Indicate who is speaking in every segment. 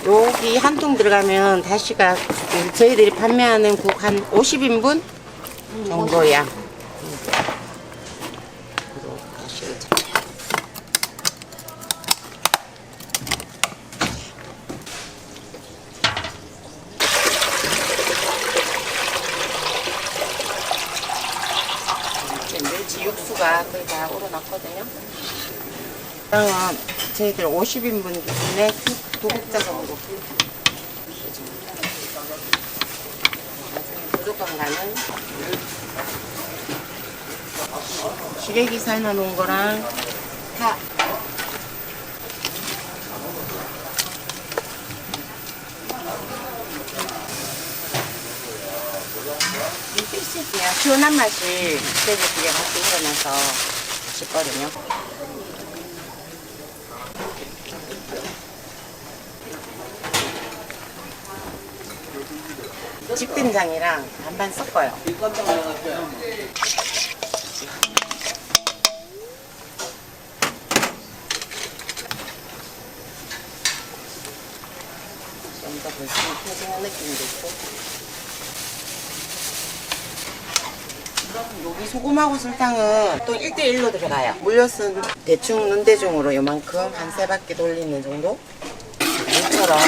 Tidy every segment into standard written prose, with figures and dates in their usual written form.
Speaker 1: 여기 한 통 들어가면 다시가 저희들이 판매하는 국 한 50인분 정도야. 멸치 육수가 거의 다 우러났거든요. 그러면 저희들 50인분 기준에 두 국자 정도. 무조건 가는 시래기 삶아 놓은 거랑 파. 그냥 시원한 맛이 육수에 같이 우러나서 맛있거든요. 집된장이랑 반반 섞어요. 좀 더 벌써 펴지는 느낌도 있고. 여기 소금하고 설탕은 또 1대1로 들어가요. 물엿은 대충 눈대중으로 요만큼 한 3바퀴 돌리는 정도? 물처럼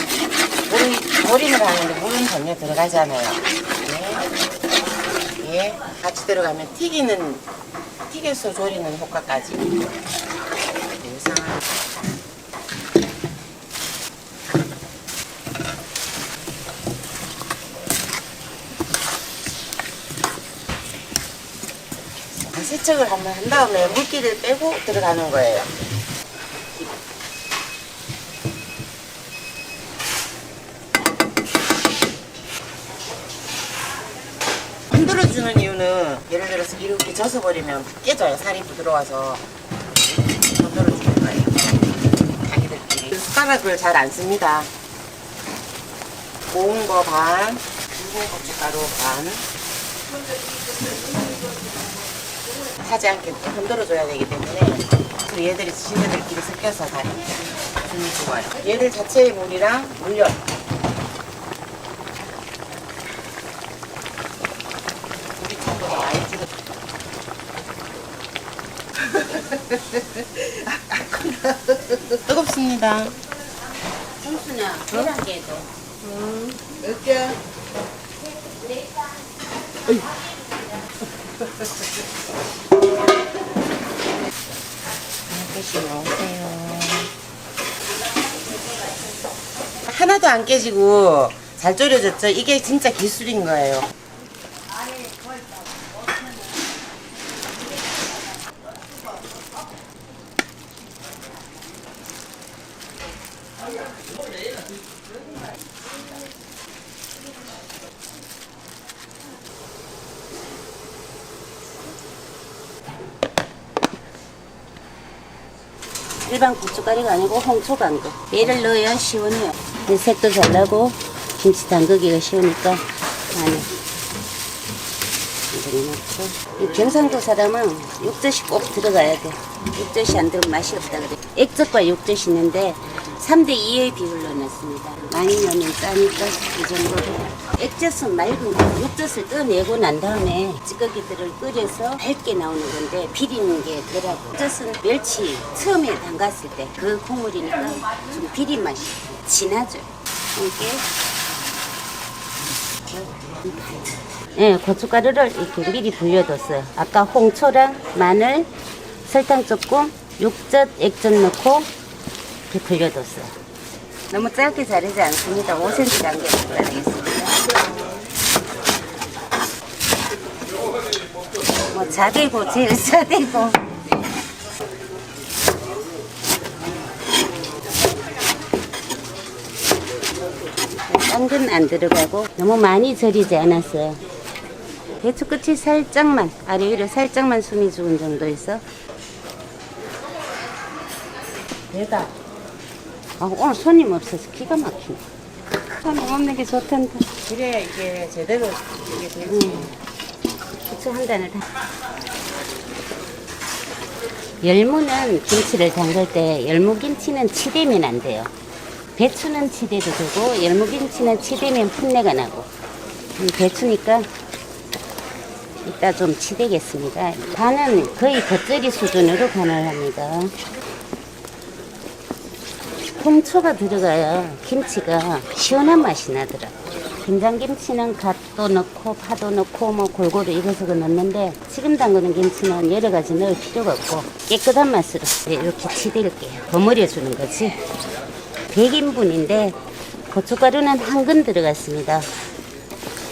Speaker 1: 조림을 하는데 물은 전혀 들어가지 않아요. 예, 같이 들어가면 튀겨서 조리는 효과까지. 세척을 한번 한 다음에 물기를 빼고 들어가는 거예요. 흔들어주는 이유는 예를 들어서 이렇게 젖어버리면 깨져요. 살이 부드러워서 흔들어주는 거예요. 자기들끼리. 숟가락을 잘 안 씁니다. 고운 거 반, 굵은 고춧가루 반. 타지 않게 흔들어줘야 되기 때문에 얘들이 지네들끼리 섞여서 다 분이 좋아요. 얘들 자체의 물이랑 물엿. 우리처럼보다 많이 찍어. 뜨겁습니다.
Speaker 2: 청순아, 계란게도.
Speaker 3: 몇 개?
Speaker 1: 넣으세요. 하나도 안 깨지고 잘 졸여졌죠? 이게 진짜 기술인 거예요.
Speaker 2: 일반 고춧가루가 아니고 홍초 간거. 얘를 넣어야 시원해요. 색도 잘 나고 김치 담그기가 쉬우니까 안에 이렇게 넣고. 이 경상도 사람은 육젓이 꼭 들어가야 돼. 육젓이 안 들어가면 맛이 없다 그래. 액젓과 육젓이 있는데 3대2의 비율로 넣습니다. 많이 넣으면 짜니까 이 정도로. 액젓은 맑은 거, 육젓을 떠내고 난 다음에 찌꺼기들을 끓여서 맑게 나오는 건데 비리는 게 덜하고. 액젓은 멸치 처음에 담갔을 때 그 국물이니까 좀 비린 맛이 진하죠. 이게 네, 고춧가루를 이렇게 미리 불려뒀어요. 아까 홍초랑 마늘, 설탕 조금, 육젓, 액젓 넣고 이렇게 불려뒀어요. 너무 짧게 자르지 않습니다. 5cm 간격으로 자르겠습니다. 뭐 자대고 제일 자대고. 딴 건 안 들어가고 너무 많이 절이지 않았어요. 배추 끝이 살짝만 아래 위로 살짝만 숨이 죽은 정도에서. 대박. 아, 오늘 손님 없어서 기가 막히네. 손님 없는 게 좋던데.
Speaker 1: 그래야 이게 제대로 이게 되지.
Speaker 2: 배추 한 단을 다. 열무는 김치를 담글 때 열무김치는 치대면 안 돼요. 배추는 치대도 되고 열무김치는 치대면 풋내가 나고 배추니까 이따 좀 치대겠습니다. 간은 거의 겉절이 수준으로 간을 합니다. 홍초가 들어가야 김치가 시원한 맛이 나더라고요. 김장김치는 갓도 넣고 파도 넣고 뭐 골고루 이것저것 넣는데 지금 담그는 김치는 여러 가지 넣을 필요가 없고 깨끗한 맛으로 이렇게 치댈게요. 버무려 주는 거지. 100인분인데 고춧가루는 한 근 들어갔습니다.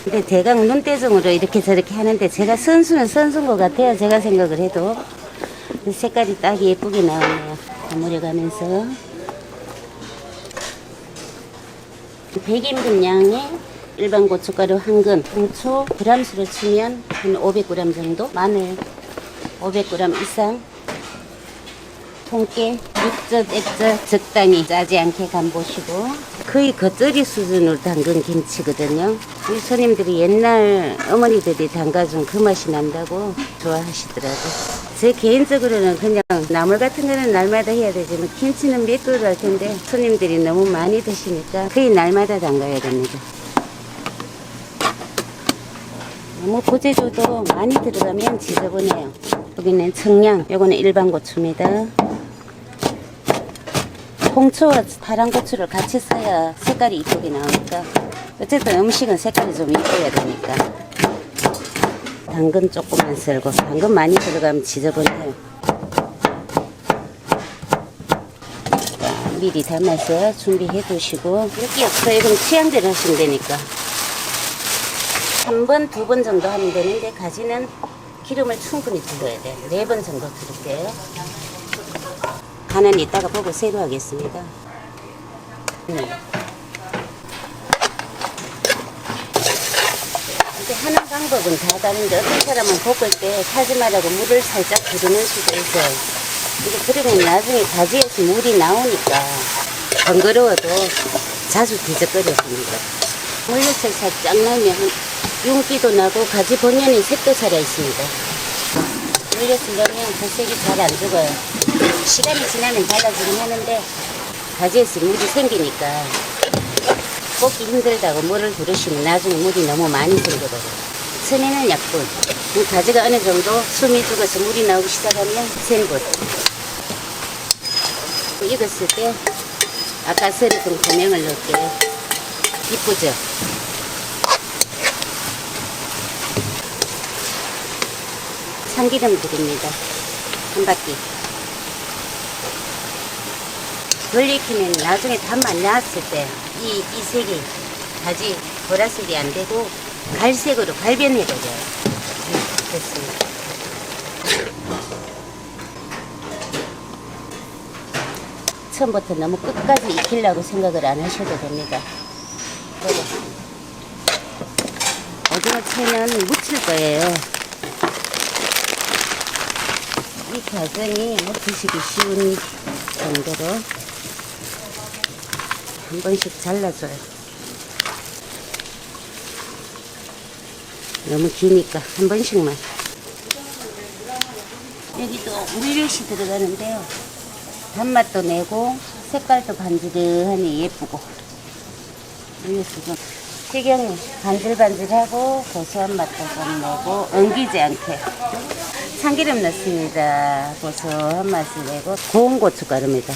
Speaker 2: 근데 대강 눈대중으로 이렇게 저렇게 하는데 제가 선수는 선수인 것 같아요. 제가 생각을 해도 색깔이 딱 예쁘게 나오네요. 버무려 가면서 100인분 양에 일반 고춧가루 한 근, 홍초 g수로 치면 한 500g 정도, 마늘 500g 이상, 통깨, 육젓, 액젓 적당히 짜지 않게 간 보시고 거의 겉절이 수준으로 담근 김치거든요. 우리 손님들이 옛날 어머니들이 담가준 그 맛이 난다고 좋아하시더라고요. 제 개인적으로는 그냥 나물 같은 거는 날마다 해야 되지만 김치는 몇 그릇 할 텐데 손님들이 너무 많이 드시니까 거의 날마다 담가야 됩니다. 너무 고제조도 많이 들어가면 지저분해요. 여기는 청양, 요거는 일반 고추입니다. 홍초와 파란 고추를 같이 써야 색깔이 이쁘게 나오니까 어쨌든 음식은 색깔이 좀 이뻐야 되니까 당근 조금만 썰고 당근 많이 들어가면 지저분해요. 미리 담아서 준비해 두시고 여기 없어요. 이건 취향대로 하시면 되니까 한 번, 두 번 정도 하면 되는데 가지는 기름을 충분히 둘러야 돼요. 4번 정도 두를게요. 간은 이따가 보고 새로 하겠습니다. 근데 하는 방법은 다 다른데 어떤 사람은 볶을 때 타지 말라고 물을 살짝 두르는 수도 있어요. 이게 그러면 나중에 가지에서 물이 나오니까 번거로워도 자주 뒤적거렸습니다. 물엿을 살짝 넣으면 윤기도 나고 가지 본연의 색도 살아있습니다. 물엿을 넣으면 그 색이 잘 안 죽어요. 시간이 지나면 달라지긴 하는데 가지에서 물이 생기니까 볶기 힘들다고 물을 두르시면 나중에 물이 너무 많이 생겨버려요. 처음에는 약불, 가지가 어느 정도 숨이 죽어서 물이 나오기 시작하면 센불. 익었을 때 아까 썰었던 고명을 넣을게요. 이쁘죠? 참기름 드립니다. 한 바퀴. 덜 익히면 나중에 단맛 나왔을 때 이 색이 가지 보라색이 안 되고 갈색으로 발변해버려요. 됐습니다. 처음부터 너무 끝까지 익히려고 생각을 안 하셔도 됩니다. 오징어 채는 무칠 거예요. 이 과정이 드시기 쉬운 정도로 한 번씩 잘라줘요. 너무 기니까 한 번씩만. 여기도 물엿이 들어가는데요. 단맛도 내고 색깔도 반지르하니 예쁘고 물엿이 좀 식용이 반질반질하고 고소한 맛도 좀 내고 엉기지 않게 참기름 넣습니다. 고소한 맛을 내고 고운 고춧가루입니다.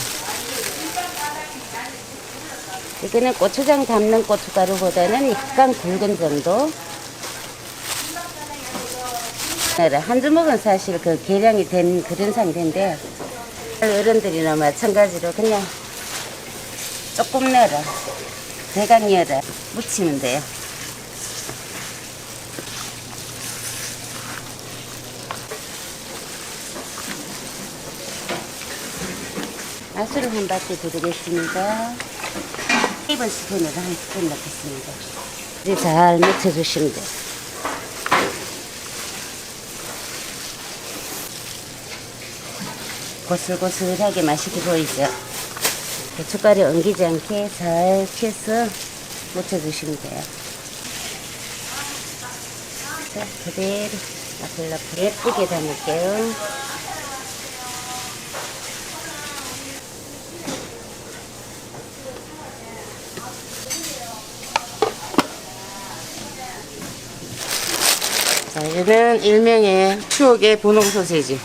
Speaker 2: 이거는 고추장 담는 고춧가루보다는 약간 굵은 정도. 한 주먹은 사실 그 계량이 된 그런 상태인데 어른들이나 마찬가지로 그냥 조금 넣어라. 대강 넣어라. 묻히면 돼요. 맛술을 한 바퀴 두르겠습니다. 1번 스푼으로 한 스푼 넣겠습니다. 이제 잘 묻혀주시면 돼요. 고슬고슬하게 맛있게 보이죠? 고춧가루 엉기지 않게 잘 펴서 묻혀주시면 돼요. 자, 그대로 나풀나풀 예쁘게 담을게요.
Speaker 1: 얘는 일명의 추억의 분홍 소세지.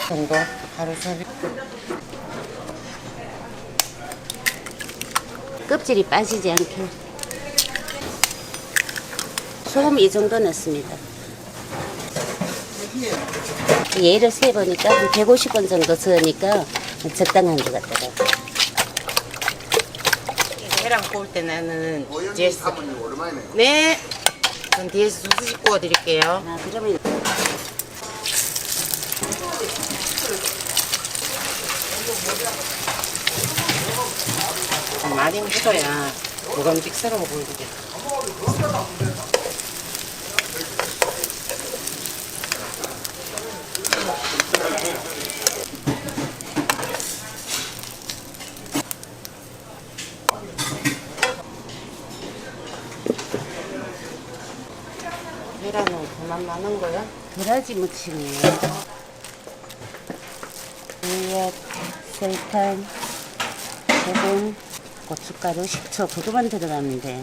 Speaker 1: 정도 가루사리.
Speaker 2: 껍질이 빠지지 않게 소금 이 정도 넣습니다. 얘를 세보니까 한 150원 정도 쓰니까 적당한 것 같더라고요.
Speaker 1: 계란 구울 때 나는 뒤에서 네, 전 뒤에서 소시지 구워 드릴게요.
Speaker 2: 아, 그러면
Speaker 1: 많이 묻어야 먹음직스러워 보이게. 계란은 그만 많은 거야?
Speaker 2: 도라지 무침이에요. 물엿, 설탕, 소금, 고춧가루, 식초 그거만 들어가면 돼.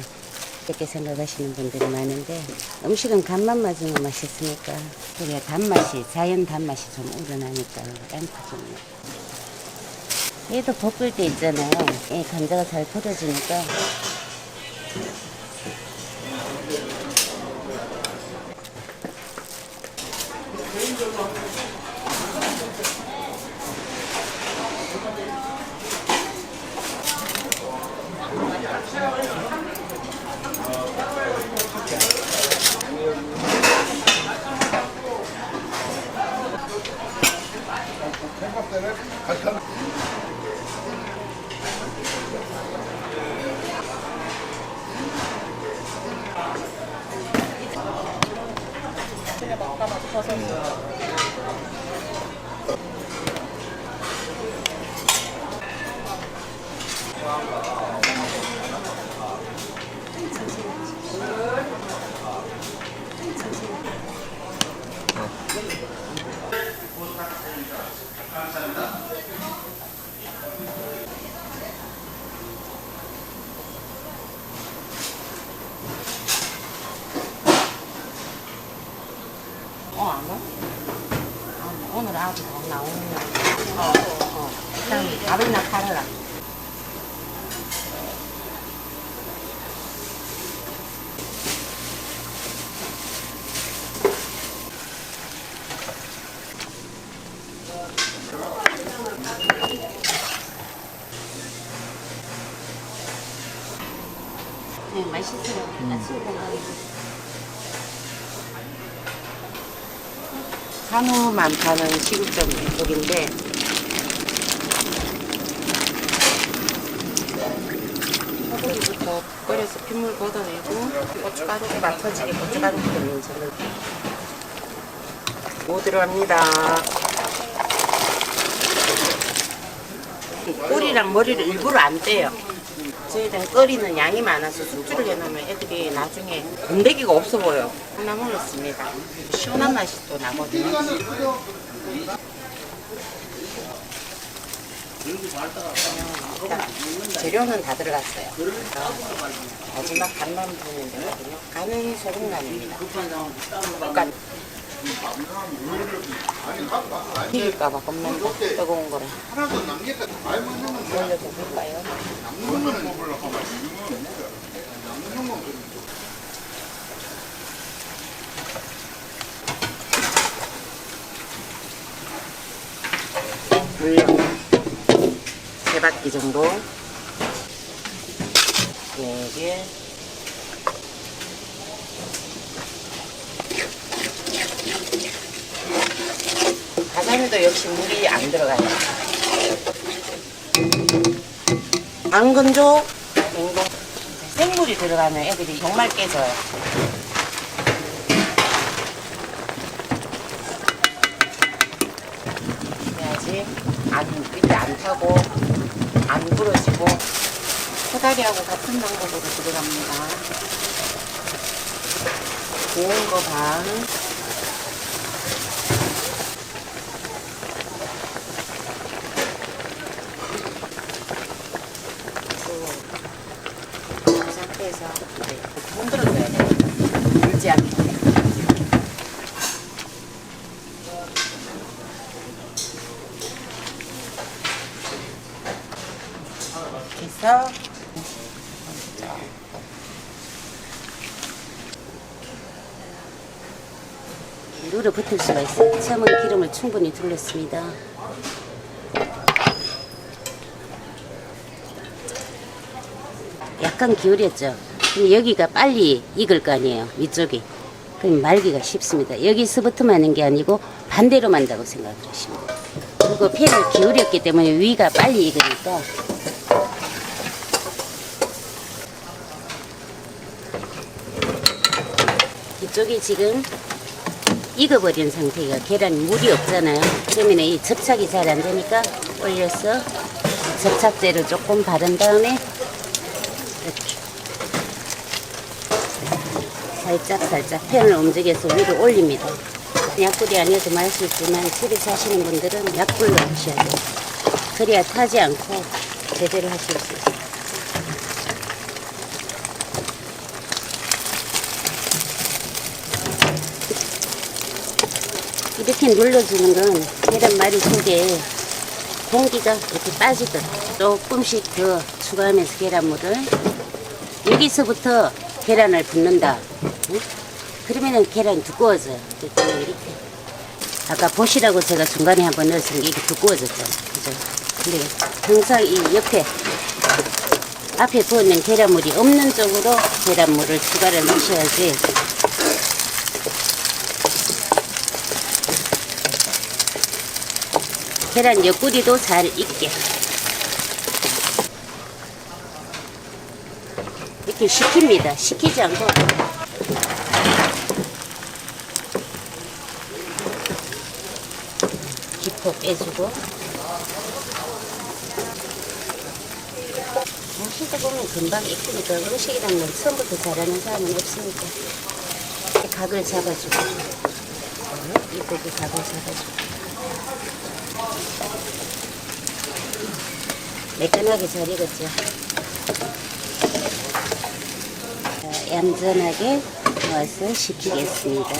Speaker 2: 이렇게 생각하시는 분들이 많은데 음식은 간만 맞으면 맛있으니까 그래야 단맛이 자연 단맛이 좀 우러나니까 양파 좀. 얘도 볶을 때 있잖아요. 얘 감자가 잘 퍼져지니까
Speaker 1: 안 와? 오늘 아주 잘 나오는 날. 일단 밥이나 팔아라.
Speaker 2: 네, 맛있어요. 아침 건강에.
Speaker 1: 한우만 파는 식육점 이쪽인데 소고기부터 끓여서 핏물 걷어내고 고춧가루에 맞춰지게 고춧가루 넣는 저는 뭐 들어갑니다. 꼬리랑 머리를 일부러 안 떼요. 저희는 끓이는 양이 많아서 숙주를 해놓으면 애들이 나중에 건더기가 없어 보여. 하나 먹었습니다. 시원한 맛이 또 나거든요. 일단 재료는 다 들어갔어요. 마지막 간만 부으면 되거든요. 간은 소금간입니다. 간. 튀길까봐 겁난다. 뜨거운 거라. 올려서 볼까요? 물엿 3바퀴 정도. 4개. 가자미도 역시 물이 안 들어가요. 안 건조, 냉동. 생물이 들어가면 애들이 정말 깨져요. 그래야지 밑에 안 타고 안 부러지고 코다리하고 같은 방법으로 들어갑니다. 구운 거 반. 이 상태에서 이제 흔들어줘야 돼요. 물지 않게. 이렇게 해서
Speaker 2: 눌어 붙을 수가 있어요. 처음은 기름을 충분히 둘렀습니다. 약간 기울였죠. 근데 여기가 빨리 익을 거 아니에요. 위쪽이. 그럼 말기가 쉽습니다. 여기서부터 마는 게 아니고 반대로 만다고 생각을 하시면 돼요. 그리고 팬을 기울였기 때문에 위가 빨리 익으니까 이쪽이 지금 익어버린 상태가 계란이 물이 없잖아요. 그러면 이 접착이 잘 안 되니까 올려서 접착제를 조금 바른 다음에 이렇게 살짝 팬을 움직여서 위로 올립니다. 약불이 아니어도 맛있지만 집에 사시는 분들은 약불로 하셔야 돼요. 그래야 타지 않고 제대로 하실 수 있어요. 이렇게 눌러주는 건 계란말이 속에 공기가 이렇게 빠지도록 조금씩 더 추가하면서 계란물을 여기서부터 계란을 붓는다. 응? 그러면은 계란이 두꺼워져요. 이렇게 아까 보시라고 제가 중간에 한번 넣었으니까 이렇게 두꺼워졌잖아요. 그죠? 근데 항상 이 옆에 앞에 부어낸 계란물이 없는 쪽으로 계란물을 추가를 하셔야지 계란 옆구리도 잘 익게 이렇게 식힙니다. 식히지 않고 기포 빼주고 하시다 보면 금방 익으니까 음식이란 건 처음부터 잘하는 사람은 없으니까 각을 잡아주고 이쁘게 각을 잡아주고 매끈하게 잘 익었죠. 자, 얌전하게 넣어서 식히겠습니다.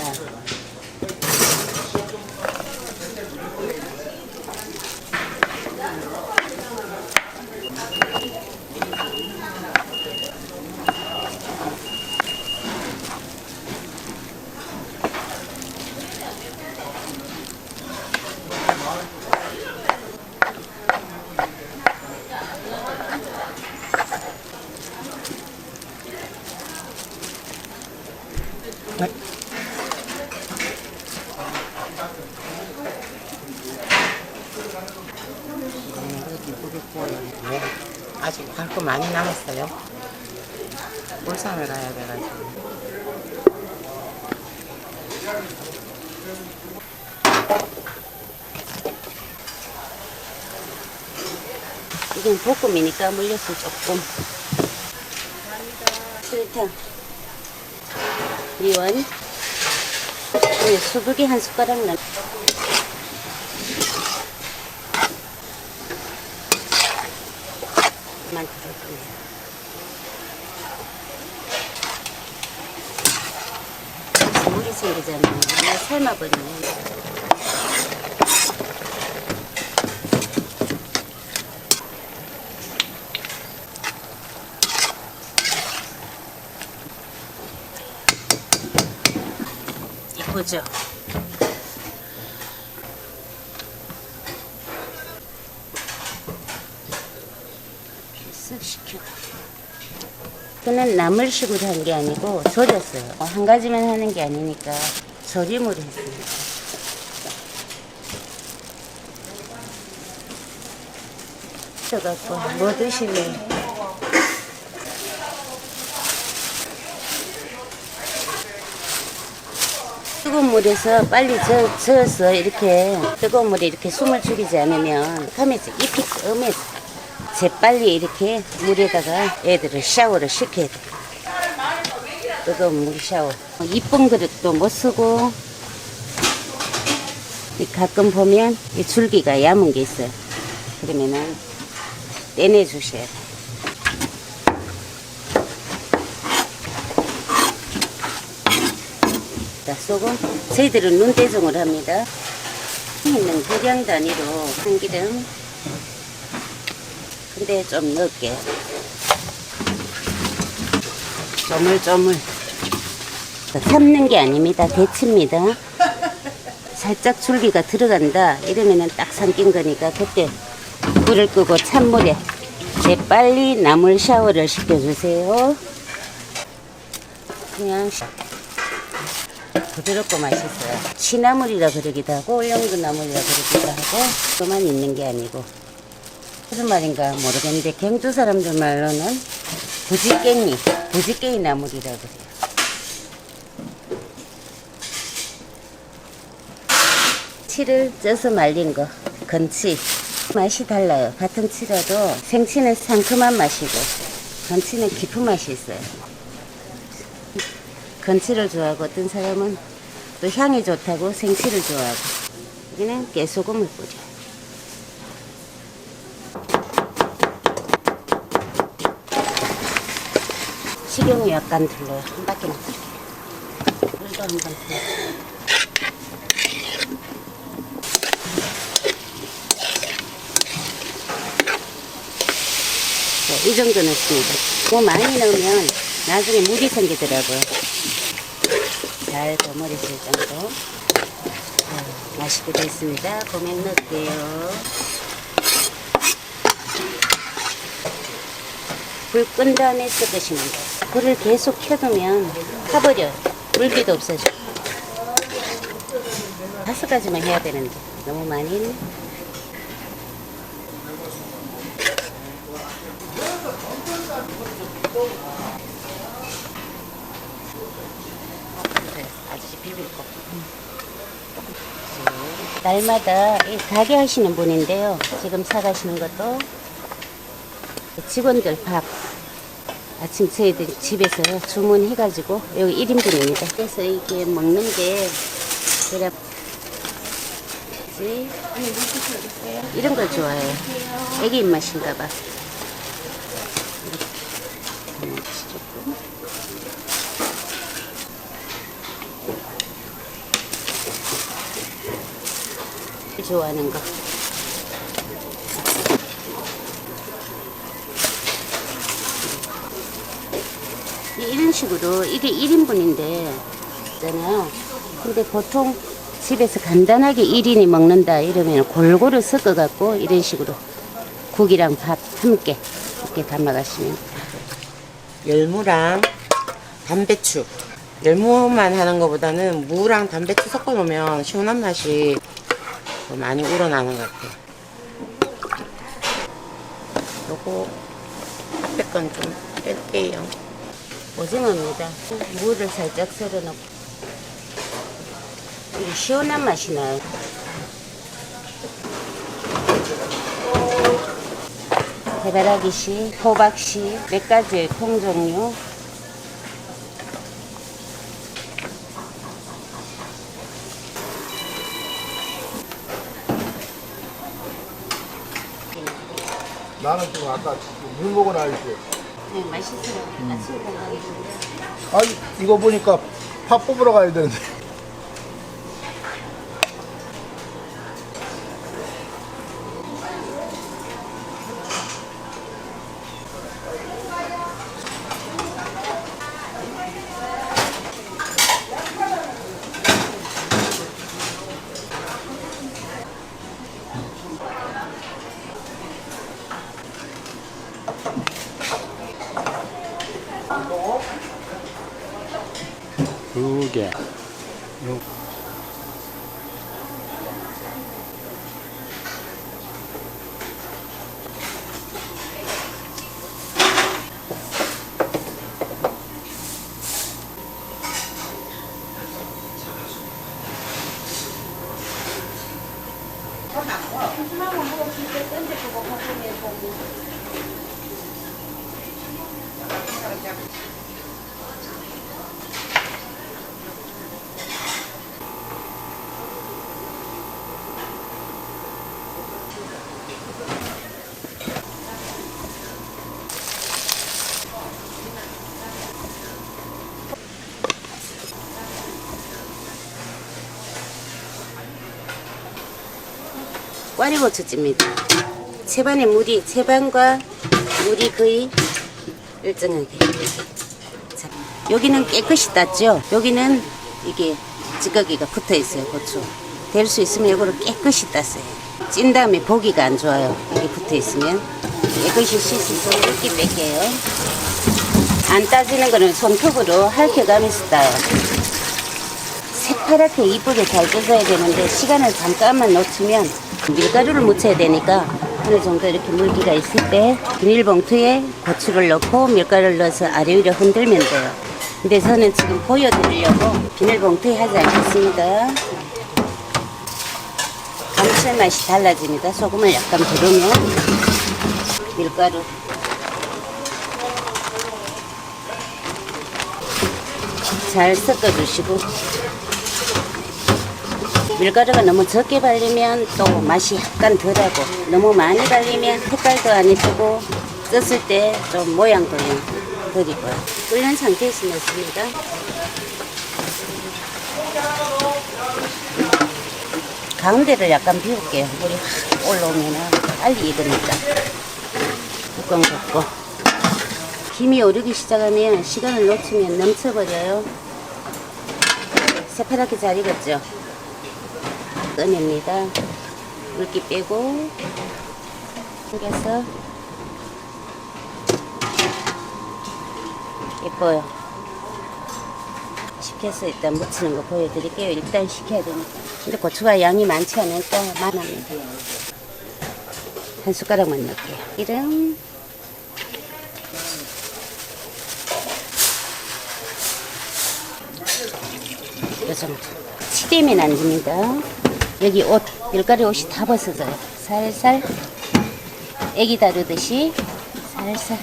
Speaker 1: 네, 아직 할 거 많이 남았어요. 울산을 가야 돼가지고.
Speaker 2: 이건 볶음이니까 물엿을 조금 설탕 미원 수북이 한 숟가락 넣 만 물이 생기잖아요. 삶아버리네. 이쁘죠? 쓱 식혀. 이거는 나물식으로 한 게 아니고 절였어요. 한 가지만 하는 게 아니니까 절임으로 했습니다. 그래갖고 뭐 드실래요? 뜨거운 물에서 빨리 저어서 이렇게 뜨거운 물에 이렇게 숨을 죽이지 않으면 하면서 잎이 끔해서 재빨리 이렇게 물에다가 애들을 샤워를 시켜야 돼. 뜨거운 물 샤워. 이쁜 그릇도 못 쓰고, 가끔 보면 이 줄기가 얇은 게 있어요. 그러면은 떼내 주셔야 돼요. 자, 소금. 저희들은 눈대중을 합니다. 있는 대량 단위로 참기름. 근데 좀 넣을게요. 쪼물쪼물. 삶는 게 아닙니다. 데칩니다. 살짝 줄기가 들어간다 이러면은 딱 삼킨 거니까 그때 불을 끄고 찬물에 재빨리 나물 샤워를 시켜주세요. 그냥 부드럽고 맛있어요. 취나물이라 그러기도 하고 올영두나물이라 그러기도 하고 그만 있는 게 아니고 무슨 말인가 모르겠는데 경주 사람들 말로는 부지깽이 나물이라 그래요. 치를 쪄서 말린 거, 건치. 맛이 달라요. 같은 치라도 생치는 상큼한 맛이고 건치는 깊은 맛이 있어요. 건치를 좋아하고 어떤 사람은 또 향이 좋다고 생치를 좋아하고 여기는 깨소금을 뿌려요. 식용유 약간 둘러요. 한 바퀴만 둘게요. 물도 한번 둘러요. 이 정도 넣습니다. 너무 많이 넣으면 나중에 물이 생기더라고요. 잘 버무리실 정도. 맛있게 됐습니다. 고명 넣을게요. 불 끈 다음에 섞으시면 돼요. 불을 계속 켜두면 타버려요. 물기도 없어져. 5가지만 해야 되는데 너무 많이 했네. 아저씨 비빌 거. 날마다 이 가게 하시는 분인데요. 지금 사가시는 것도 직원들 밥 아침 저희들이 집에서 주문해가지고 여기 1인분입니다. 그래서 이게 먹는 게 그래 이런 걸 좋아해요. 애기 입맛인가 봐. 좋아하는 거. 이런 식으로 이게 1인분인데 있잖아요. 근데 보통 집에서 간단하게 1인이 먹는다 이러면 골고루 섞어 갖고 이런 식으로 국이랑 밥 함께 이렇게 담아가시면
Speaker 1: 열무랑 담배추. 열무만 하는 것보다는 무랑 담배추 섞어 놓으면 시원한 맛이 더 많이 우러나는 것 같아요. 요거 앞에 건 좀 뺄게요.
Speaker 2: 오징어입니다. 무를 살짝 썰어 놓고 이게 시원한 맛이 나요. 해바라기씨, 호박씨, 몇 가지의 콩 종류.
Speaker 4: 나는 좀 아까 물 먹어 놔야지.
Speaker 2: 네, 맛있어요. 아침 건강해진데.
Speaker 4: 아니 이거 보니까 파 뽑으러 가야 되는데.
Speaker 5: 두 개.
Speaker 2: 꽈리고추찜입니다. 채반과 물이 거의 일정하게. 자, 여기는 깨끗이 땄죠. 여기는 이게 찌꺼기가 붙어 있어요. 고추. 될 수 있으면 이거를 깨끗이 땄어요. 찐 다음에 보기가 안 좋아요. 이게 붙어 있으면 깨끗이 씻어서 이렇게 뺄게요. 안 따지는 거는 손톱으로 핥혀가면서 따요. 새파랗게 이쁘게 잘 뜯어야 되는데 시간을 잠깐만 놓치면 밀가루를 묻혀야 되니까 어느 정도 이렇게 물기가 있을 때 비닐봉투에 고추를 넣고 밀가루를 넣어서 아래 위로 흔들면 돼요. 근데 저는 지금 보여드리려고 비닐봉투에 하지 않겠습니다. 감칠맛이 달라집니다. 소금을 약간 두르면 밀가루 잘 섞어주시고, 밀가루가 너무 적게 발리면 또 맛이 약간 덜하고 너무 많이 발리면 색깔도 안 예쁘고 떴을 때 좀 모양도 덜이고요. 끓는 상태에서 넣습니다. 가운데를 약간 비울게요. 물이 확 올라오면 빨리 익으니까. 뚜껑 덮고. 김이 오르기 시작하면 시간을 놓치면 넘쳐버려요. 새파랗게 잘 익었죠? 꺼냅니다. 물기 빼고 끓여서 예뻐요. 식혀서 일단 무치는 거 보여드릴게요. 일단 식혀야 되니까. 근데 고추가 양이 많지 않으니까 많합니다. 한 숟가락만 넣을게요. 기름, 이 정도. 치대면 안 됩니다. 여기 옷, 밀가루 옷이 다 벗어져요. 살살, 애기 다루듯이 살살.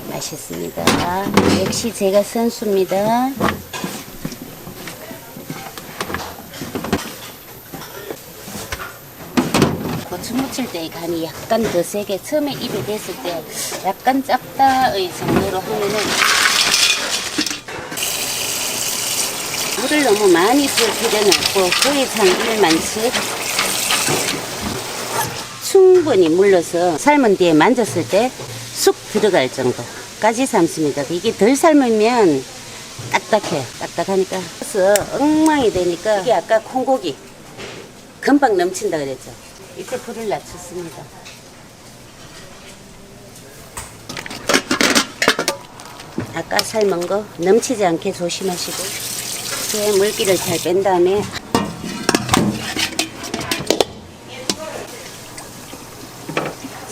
Speaker 2: 맛있습니다. 역시 제가 선수입니다. 고추 무칠 때 간이 약간 더 세게, 처음에 입에 댔을 때 약간 짭다의 정도로 하면은 물을 너무 많이 부을 필요는 없고 거의 참기름만치 충분히 물러서 삶은 뒤에 만졌을 때 쑥 들어갈 정도까지 삶습니다. 이게 덜 삶으면 딱딱해요. 딱딱하니까 그래서 엉망이 되니까 이게 아까 콩고기 금방 넘친다 그랬죠. 이때 불을 낮췄습니다. 아까 삶은 거 넘치지 않게 조심하시고 이렇게 물기를 잘 뺀 다음에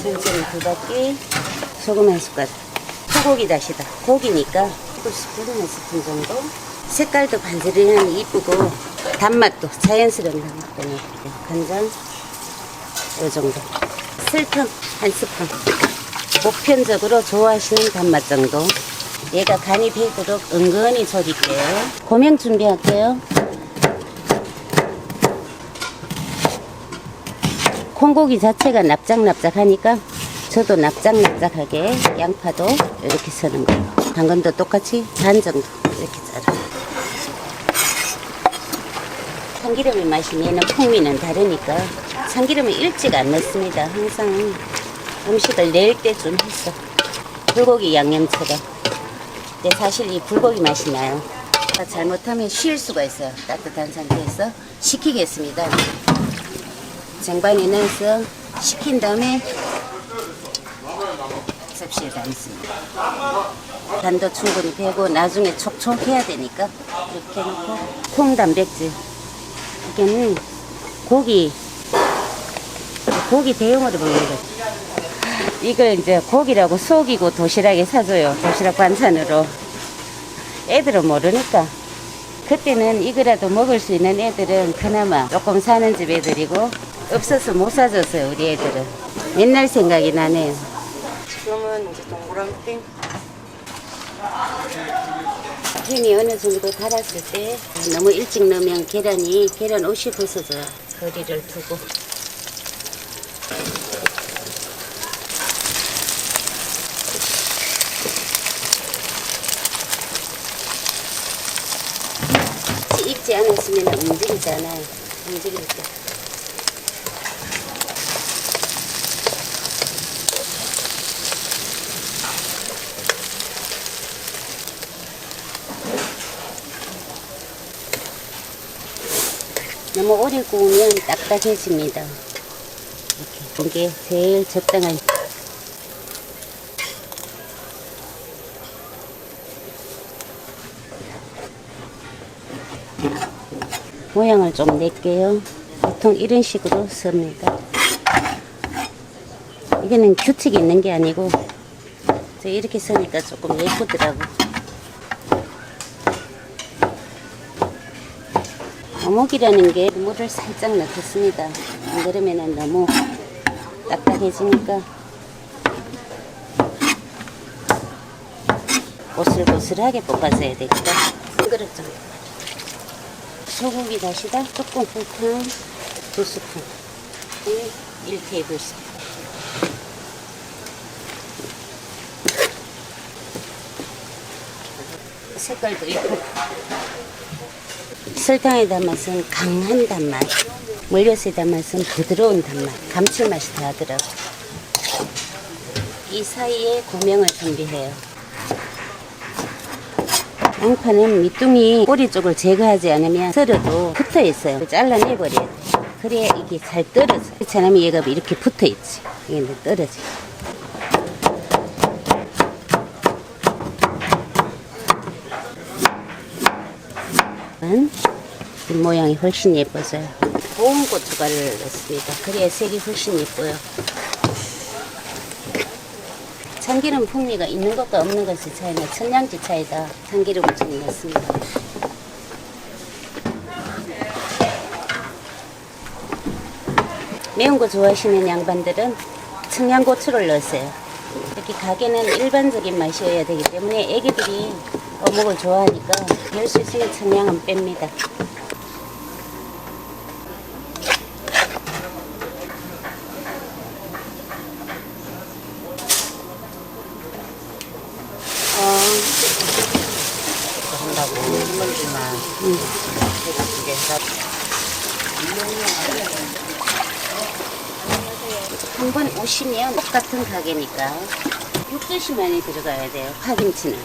Speaker 2: 천천히 두 바퀴 소금 한 숟가락 소고기 다시다. 고기니까 1스푼, 한 스푼 정도. 색깔도 반지르니 이쁘고 단맛도 자연스러운 단맛도 넣을게요. 간장 이 정도. 설탕 한 스푼. 보편적으로 좋아하시는 단맛 정도. 얘가 간이 배도록 은근히 졸일게요. 고명 준비할게요. 콩고기 자체가 납작납작하니까 저도 납작납작하게 양파도 이렇게 써는 거예요. 당근도 똑같이 반 정도 이렇게 썰어. 참기름의 맛이 얘는 풍미는 다르니까 참기름을 일찍 안 넣습니다. 항상 음식을 낼 때쯤 했어. 불고기 양념처럼. 근데 사실 이 불고기 맛이 나요. 잘못하면 쉴 수가 있어요. 따뜻한 상태에서 식히겠습니다. 쟁반에 넣어서 식힌 다음에 접시에 담습니다. 간도 충분히 배고 나중에 촉촉해야 되니까 이렇게 놓고 콩 단백질. 이게는 고기 대용으로 먹는 거죠. 이걸 이제 고기라고 속이고 도시락에 사줘요. 도시락 반찬으로. 애들은 모르니까. 그때는 이거라도 먹을 수 있는 애들은 그나마 조금 사는 집 애들이고 없어서 못 사줬어요. 우리 애들은. 옛날 생각이 나네요.
Speaker 1: 지금은 이제 동그랑땡.
Speaker 2: 햄이 어느 정도 달았을 때 너무 일찍 넣으면 계란 옷이 벗어져요. 거리를 두고. 안에 있으면 움직이잖아요. 움직일 때. 너무 오래 구우면 딱딱해집니다. 이렇게 이게 제일 적당한. 모양을 좀 낼게요. 보통 이런 식으로 씁니다. 이거는 규칙이 있는 게 아니고 저 이렇게 쓰니까 조금 예쁘더라고. 어묵이라는 게 물을 살짝 넣겠습니다. 안 그러면 너무 딱딱해지니까 고슬고슬하게 볶아줘야 되겠다. 한 그릇 정도. 소고기 다시다 조금 설탕 2스푼 1테이블스푼. 색깔도 이쁘고. 설탕의 단맛은 강한 단맛, 물엿의 단맛은 부드러운 단맛, 감칠맛이 더하더라고. 이 사이에 고명을 준비해요. 양파는 밑둥이 꼬리 쪽을 제거하지 않으면 썰어도 붙어 있어요. 잘라내버려야 돼. 그래야 이게 잘 떨어져. 그렇지 않으면 얘가 이렇게 붙어 있지. 이게 떨어져. 이 모양이 훨씬 예뻐져요. 고운 고춧가루를 넣습니다. 그래야 색이 훨씬 예뻐요. 참기름 풍미가 있는 것과 없는 것의 차이는 천냥지 차이다. 참기름을 좀 넣습니다. 매운 거 좋아하시는 양반들은 청양고추를 넣으세요. 이렇게 가게는 일반적인 맛이어야 되기 때문에 애기들이 어묵을 좋아하니까 될 수 있으면 청양은 뺍니다.
Speaker 1: 한다고 힘들지만 두개
Speaker 2: 한번 오시면 똑같은 가게니까 육젓이 많이 들어가야 돼요. 파김치는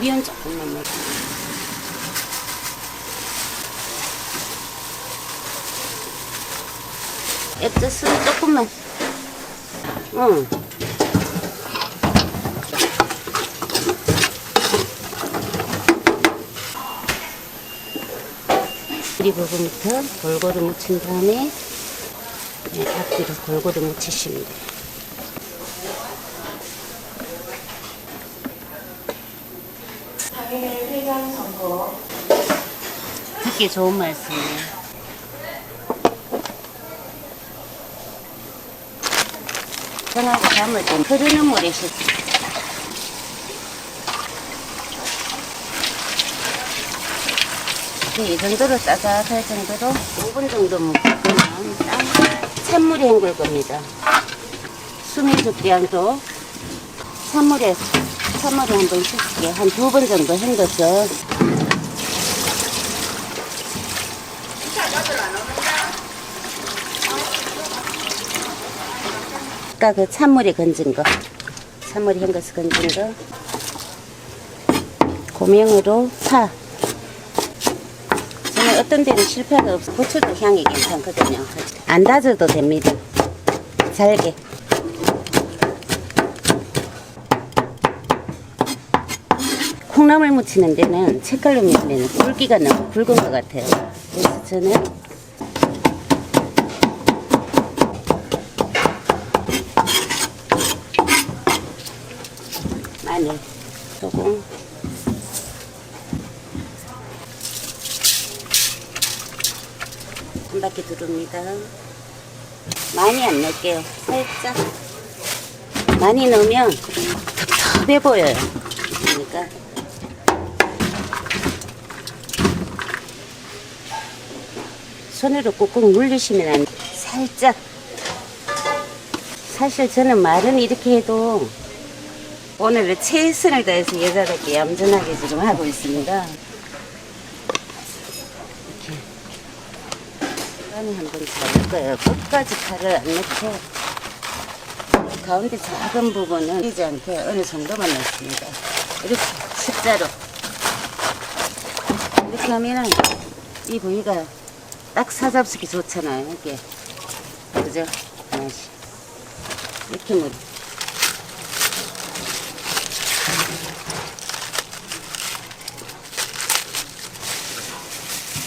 Speaker 2: 미원 조금만 넣고. 액젓은 조금만. 이 부분부터 골고루 묻힌 다음에 앞뒤로 골고루 묻히시면 돼요. 듣기 좋은 말씀이에요. 전하고 담을 때 흐르는 물에 씻습니다. 이 정도로 따뜻할 정도로 5분 정도 묵히면 찬물에 헹굴 겁니다. 수미죽량도 찬물에 한번 씻게 한 2번 정도 헹궈서 아까 그 찬물에 건진 거, 찬물에 헹궈서 건진 거 고명으로 파. 어떤 데는 실패가 없어. 고추도 향이 괜찮거든요. 안 다져도 됩니다. 잘게. 콩나물 무치는 데는 채칼로 무치면 굵기가 너무 굵은 것 같아요. 그래서 저는 마늘, 소금, 한 바퀴 두릅니다. 많이 안 넣을게요. 살짝. 많이 넣으면 텁텁해 보여요. 그러니까 손으로 꾹꾹 눌리시면 안 돼요. 살짝. 사실 저는 말은 이렇게 해도 오늘은 최선을 다해서 여자답게 얌전하게 지금 하고 있습니다. 많이 한번 잘 넣어요. 끝까지 칼을 안 넣고 가운데 작은 부분은 끼지 않게 어느 정도만 넣습니다. 이렇게 십자로 이렇게 하면은 이 부위가 딱 사잡수기 좋잖아요. 이게 그죠? 맛이 이렇게 물.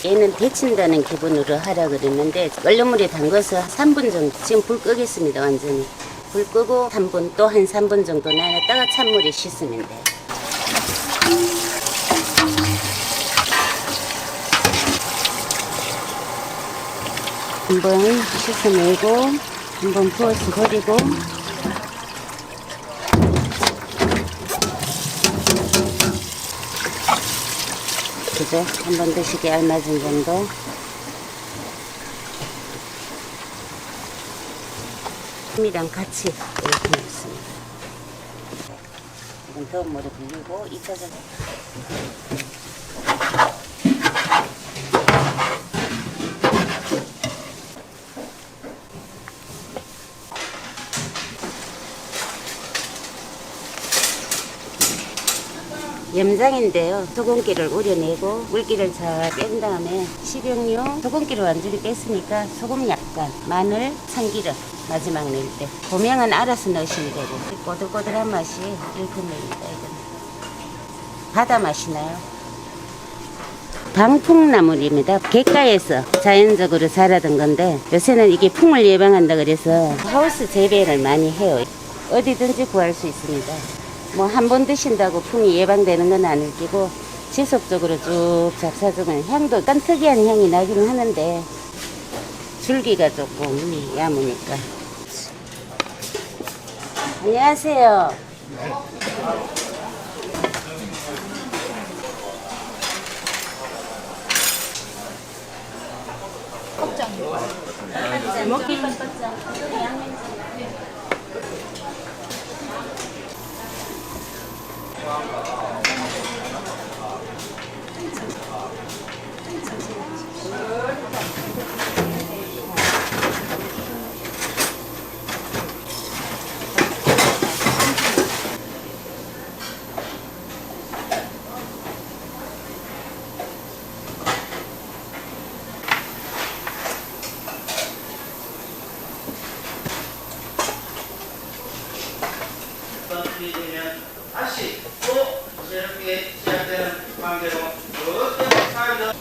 Speaker 2: 얘는 데친다는 기분으로 하라 그랬는데 얼른물에 담가서 3분 정도 지금 불 끄겠습니다. 완전히 불 끄고 3분 또 한 3분 정도 놔놨다가 찬물에 씻으면 돼요. 한번 씻어내고 한번 부어서 버리고 그죠? 한 번 드시기 알맞은 정도. 이랑 같이 이렇게 넣습니다. 지금 더운 물에 불리고 익혀서 염장인데요. 소금기를 우려내고 물기를 잘 뺀 다음에 식용유, 소금기를 완전히 뺐으니까 소금 약간, 마늘, 참기름 마지막 넣을 때. 고명은 알아서 넣으시면 되고 꼬들꼬들한 맛이 일품입니다. 이건 바다 맛이 나요. 방풍나물입니다. 갯가에서 자연적으로 자라던 건데 요새는 이게 풍을 예방한다 그래서 하우스 재배를 많이 해요. 어디든지 구할 수 있습니다. 뭐 한 번 드신다고 풍이 예방되는 건 아닐 끼고 지속적으로 쭉 잡사주면 향도 약간 특이한 향이 나긴 하는데 줄기가 조금 야무니까. 안녕하세요. 먹기 깜깜짝.
Speaker 6: 다시 또 새롭게 시작되는 관계로 그렇게 살다